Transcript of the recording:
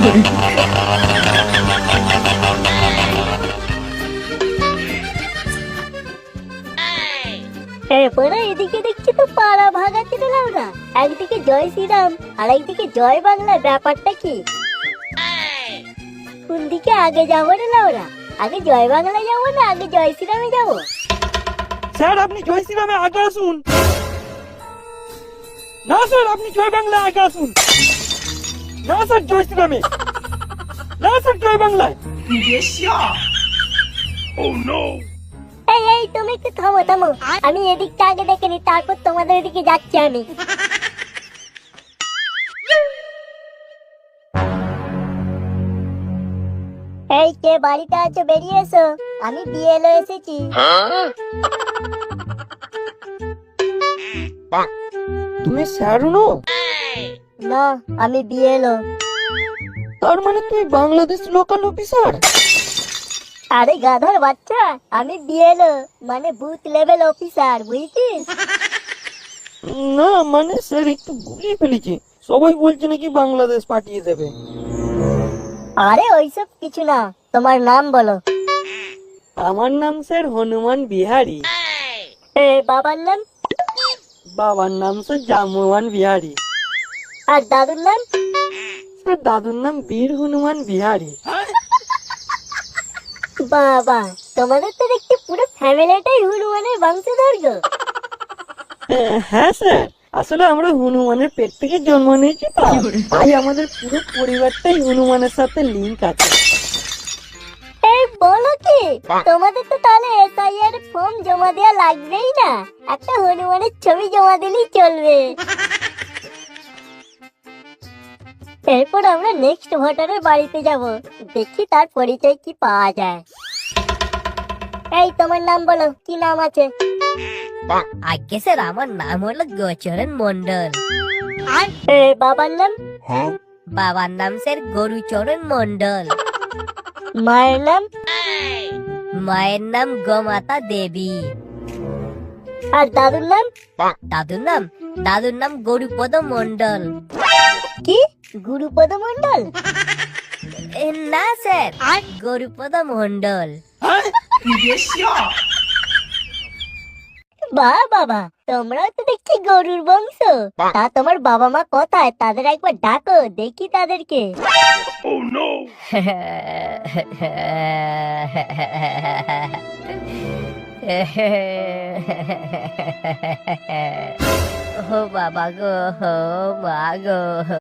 এরপরে এদিকে দেখছি তো পাড়া ভাগাতে দিলাম না, একদিকে জয় শ্রীরাম আর একদিকে জয় বাংলা, ব্যাপারটা কি? কোন দিকে আগে যাবো রে লাউরা? আগে জয় বাংলা যাবো না আগে জয় শ্রীরামে যাবো? স্যার আপনি জয় শ্রীরামে আগে আসুন। না স্যার আপনি জয় বাংলা আগে আসুন। না স্যার জয় শ্রীরামে। না স্যার জয় বাংলায়। এই এই তুমি একটু থামো থামো, আমি এদিকটা আগে দেখে নি, তারপর তোমাদের এদিকে যাচ্ছি আমি। এই কে বাড়িতে আছো বেরিয়ে এসো, আমি বিএলও এসেছি। তুমি স্যার নো? না আমি বিএলও। তার মানে তুমি বাংলাদেশ লোকাল অফিসার? আরে গাধার বাচ্চা, আমি বিএলও মানে বুথ লেভেল অফিসার, বুঝছিস? না মানে স্যার একটু গুলিয়ে ফেলেছি, সবাই বলছে নাকি বাংলাদেশ পাঠিয়ে দেবে। আরে ওইসব কিছু না, তোমার নাম বলো। আমার নাম স্যার হনুমান বিহারি। বাবার নাম? বাবার নাম স্যার জামওয়ান বিহারি। আর দাদুর নাম? স্যার দাদুর নাম বীর হনুমান বিহারি। বাবা, তোমাদের তো দেখছি পুরো ফ্যামিলিটাই হনুমানের বংশধর গো। হ্যাঁ স্যার, আসলে আমরা হনুমানের পেট থেকে জন্ম নিয়েছি তো, তাই আমাদের পুরো পরিবারটাই হনুমানের সাথে লিংক আছে। এই বলো কি, তোমাদের তো তাহলে এসআইআর ফর্ম জমা দেওয়া লাগবেই না, একটা হনুমানের ছবি জমা দিলেই চলবে। এরপর আমরা নেক্সট ভোটারের বাড়িতে যাব, দেখি তার পরিচয় কি পাওয়া যায়। এই তোমার নাম বলো, কি নাম আছে? আগে স্যার আমার নাম হলো গোচরণ মন্ডল। বাবার নাম? বাবার নাম স্যার গরুচরণ মন্ডল। মায়ের নাম? মায়ের নাম গোমাতা দেবী। আর দাদুর নাম? দাদুর নাম গরুপদ মন্ডল। কি গুরুপদ মন্ডল? না স্যার, গরুপদ মন্ডল। বাহ বাবা, তোমরাও তো দেখছি গরুর বংশ। তা তোমার বাবা মা কোথায়, তাদের একবার ডাকো, দেখি তাদেরকে। ও বাবা গো, ও মা গো।